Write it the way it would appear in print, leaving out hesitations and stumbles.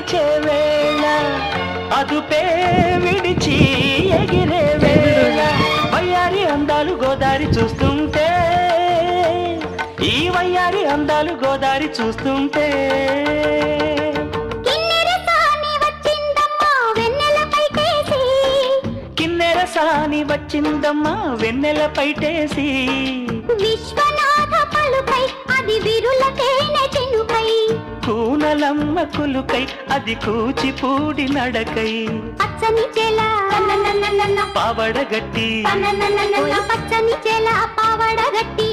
నడిచే వేళ అదుపే విడిచి ఎగిరే వేళ వయ్యారి అందాలు గోదారి చూస్తుంటే ఈ వయ్యారి అందాలు గోదారి చూస్తుంటే సాని వచ్చిందమ్మా వెన్నెల పైటేసి విశ్వనాథ పలుకై అది విరులకేనే చినుకై కూనలమ్మ కులుకై అది కూచిపూడి నడకై పచ్చని చెల పావడగట్టి పచ్చని చెల పావడగట్టి